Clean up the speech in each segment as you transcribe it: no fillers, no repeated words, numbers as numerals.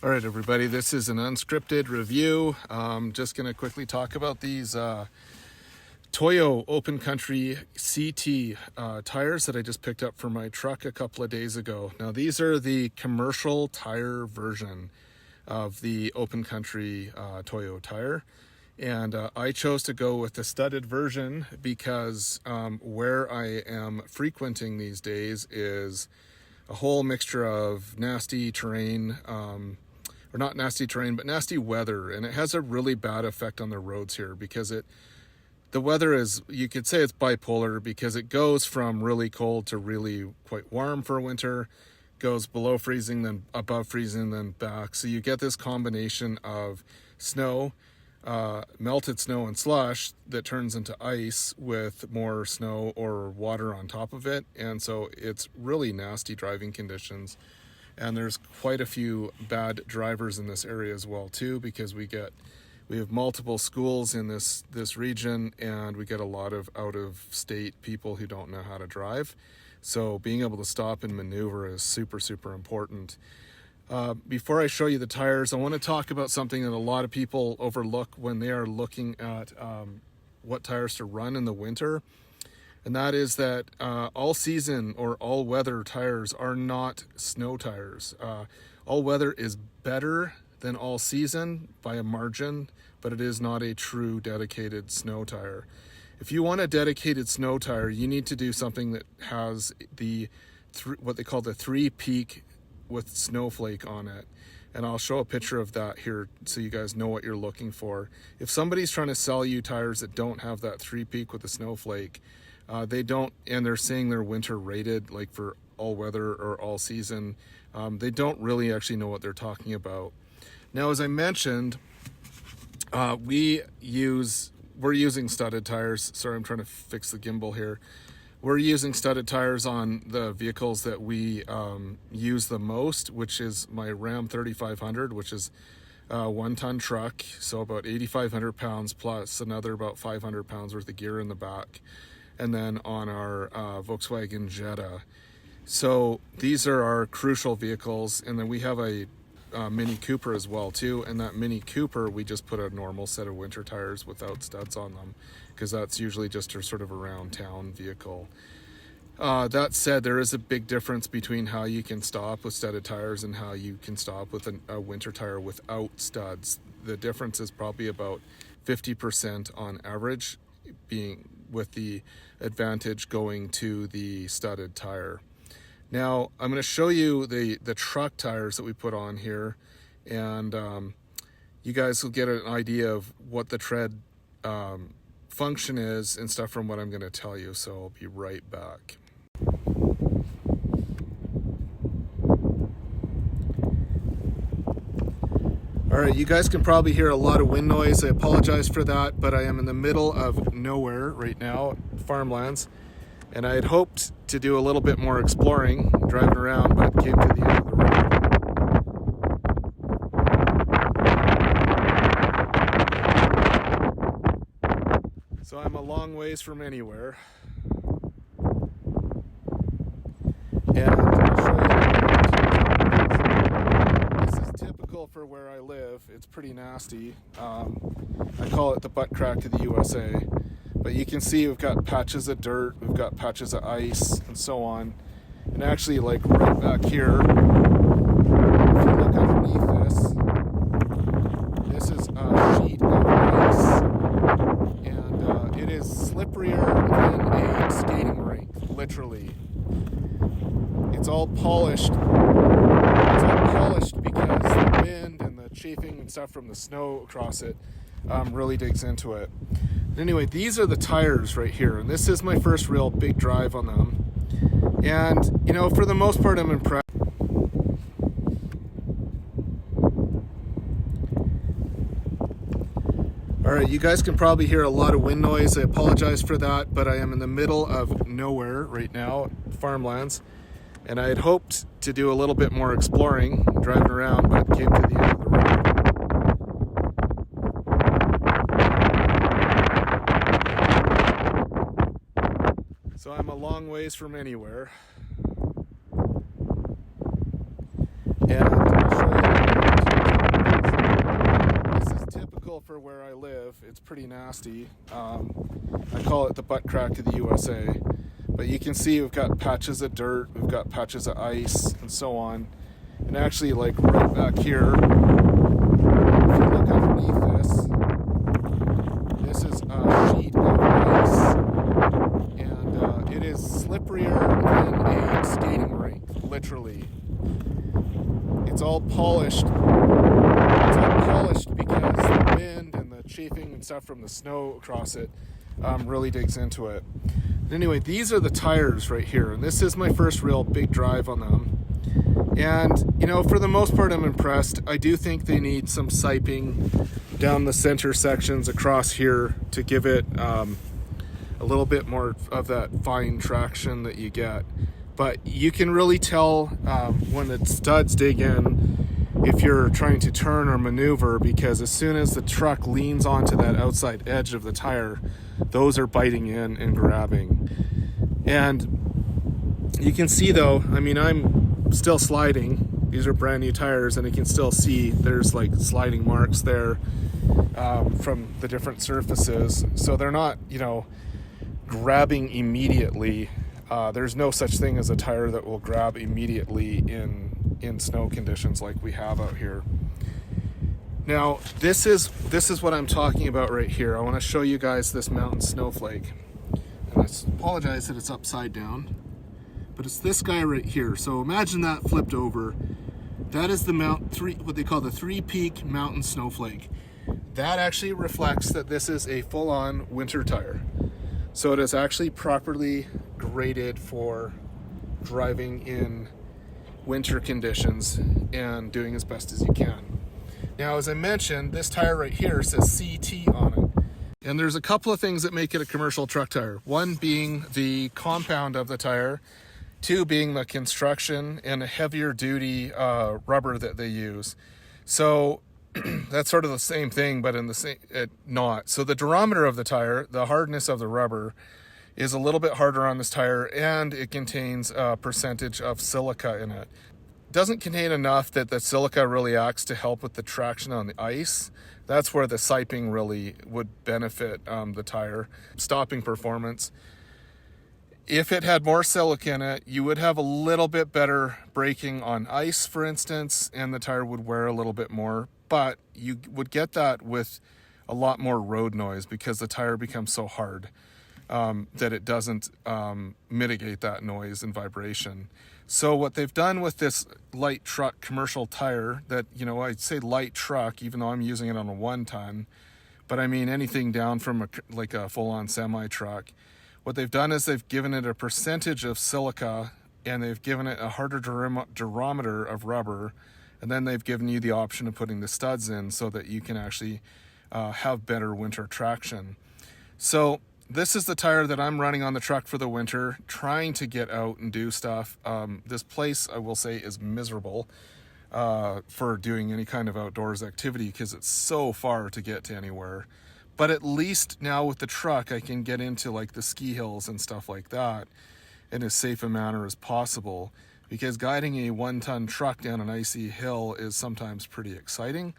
All right, everybody, this is an unscripted review. Just going to quickly talk about these Toyo Open Country CT tires that I just picked up for my truck a couple of days ago. Now, these are the commercial tire version of the Open Country Toyo tire. And I chose to go with the studded version because where I am frequenting these days is a whole mixture of nasty terrain, or not nasty terrain, but nasty weather. And it has a really bad effect on the roads here because the weather is, you could say it's bipolar because it goes from really cold to really quite warm for winter, goes below freezing, then above freezing, then back. So you get this combination of snow, melted snow and slush that turns into ice with more snow or water on top of it. And so it's really nasty driving conditions. And there's quite a few bad drivers in this area as well too, because we have multiple schools in this region, and we get a lot of out-of-state people who don't know how to drive. So being able to stop and maneuver is super, super important. Before I show you the tires, I want to talk about something that a lot of people overlook when they are looking at what tires to run in the winter. And that is that all season or all weather tires are not snow tires. All weather is better than all season by a margin, but it is not a true dedicated snow tire. If you want a dedicated snow tire, you need to do something that has what they call the 3-peak with snowflake on it. And I'll show a picture of that here so you guys know what you're looking for. If somebody's trying to sell you tires that don't have that 3-peak with the snowflake, they don't, and they're saying they're winter rated, like for all weather or all season, they don't really actually know what they're talking about. Now, as I mentioned, we're using studded tires. Sorry, I'm trying to fix the gimbal here. We're using studded tires on the vehicles that we use the most, which is my Ram 3500, which is a 1-ton truck, so about 8,500 pounds plus another about 500 pounds worth of gear in the back. And then on our Volkswagen Jetta. So these are our crucial vehicles. And then we have a Mini Cooper as well too. And that Mini Cooper, we just put a normal set of winter tires without studs on them, because that's usually just a sort of around town vehicle. That said, there is a big difference between how you can stop with studded tires and how you can stop with a winter tire without studs. The difference is probably about 50% on average, being with the advantage going to the studded tire. Now, I'm going to show you the truck tires that we put on here, and you guys will get an idea of what the tread function is and stuff from what I'm going to tell you. So I'll be right back. All right, you guys can probably hear a lot of wind noise. I apologize for that, but I am in the middle of nowhere right now, farmlands, and I had hoped to do a little bit more exploring, driving around, but came to the end of the road. So I'm a long ways from anywhere. And I'll show you. This is typical for where I live. It's pretty nasty. I call it the butt crack to the USA. But you can see we've got patches of dirt, we've got patches of ice, and so on. And actually, like right back here, if you look underneath this is a sheet of ice. And it is slipperier than a skating rink, literally. It's all polished. It's all polished because the wind and the chafing and stuff from the snow across it really digs into it. Anyway, these are the tires right here, and this is my first real big drive on them. And, you know, for the most part, I'm impressed. All right, you guys can probably hear a lot of wind noise. I apologize for that, but I am in the middle of nowhere right now, farmlands. And I had hoped to do a little bit more exploring, driving around, but came to the end of the road. So I'm a long ways from anywhere. And I'll show you automotive. It's pretty nasty. I call it the butt crack of the USA. But you can see we've got patches of dirt, we've got patches of ice, and so on. And actually, like right back here, if you look underneath this is a sheet of ice, and it is slipperier than a skating rink, literally. It's all polished. It's all polished because the wind and the chafing and stuff from the snow across it really digs into it. Anyway, these are the tires right here, and this is my first real big drive on them. And, you know, for the most part, I'm impressed. I do think they need some siping down the center sections across here to give it a little bit more of that fine traction that you get. But you can really tell when the studs dig in if you're trying to turn or maneuver, because as soon as the truck leans onto that outside edge of the tire, those are biting in and grabbing. And you can see though, I mean, I'm still sliding. These are brand new tires, and you can still see there's like sliding marks there from the different surfaces. So they're not, you know, grabbing immediately. There's no such thing as a tire that will grab immediately in snow conditions like we have out here. Now, this is what I'm talking about right here. I want to show you guys this mountain snowflake. And I apologize that it's upside down, but it's this guy right here. So imagine that flipped over. That is the what they call the three-peak mountain snowflake. That actually reflects that this is a full-on winter tire. So it is actually properly graded for driving in winter conditions and doing as best as you can. Now, as I mentioned, this tire right here says CT on it. And there's a couple of things that make it a commercial truck tire. One being the compound of the tire, two being the construction and a heavier duty rubber that they use. So that's sort of the same thing, but in the same, not. So the durometer of the tire, the hardness of the rubber, is a little bit harder on this tire, and it contains a percentage of silica in it. Doesn't contain enough that the silica really acts to help with the traction on the ice. That's where the siping really would benefit the tire, stopping performance. If it had more silica in it, you would have a little bit better braking on ice, for instance, and the tire would wear a little bit more, but you would get that with a lot more road noise because the tire becomes so hard that it doesn't mitigate that noise and vibration. So what they've done with this light truck commercial tire that, you know, I'd say light truck, even though I'm using it on a 1 ton, but I mean anything down from like a full-on semi-truck. What they've done is they've given it a percentage of silica, and they've given it a harder durometer of rubber, and then they've given you the option of putting the studs in so that you can actually have better winter traction. So this is the tire that I'm running on the truck for the winter, trying to get out and do stuff. This place, I will say, is miserable for doing any kind of outdoors activity because it's so far to get to anywhere. But at least now with the truck, I can get into like the ski hills and stuff like that in as safe a manner as possible, because guiding a 1-ton truck down an icy hill is sometimes pretty exciting.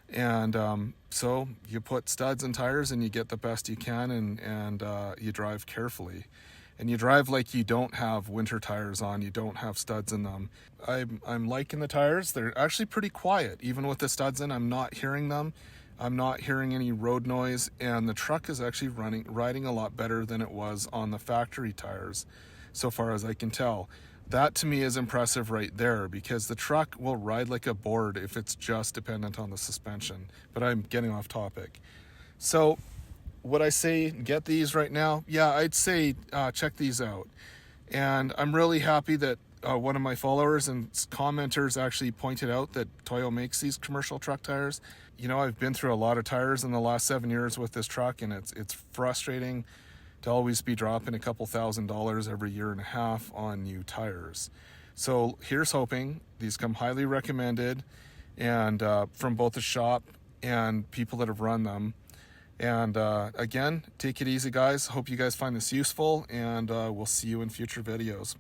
And so you put studs and tires and you get the best you can, and you drive carefully. And you drive like you don't have winter tires on, you don't have studs in them. I'm liking the tires. They're actually pretty quiet. Even with the studs in, I'm not hearing them. I'm not hearing any road noise, and the truck is actually riding a lot better than it was on the factory tires, so far as I can tell. That to me is impressive right there, because the truck will ride like a board if it's just dependent on the suspension. But I'm getting off topic. So would I say get these right now? Yeah, I'd say check these out. And I'm really happy that one of my followers and commenters actually pointed out that Toyo makes these commercial truck tires. You know, I've been through a lot of tires in the last 7 years with this truck, and it's frustrating to always be dropping a couple $1,000s every year and a half on new tires. So here's hoping. These come highly recommended, and from both the shop and people that have run them. And again, take it easy, guys. Hope you guys find this useful, and we'll see you in future videos.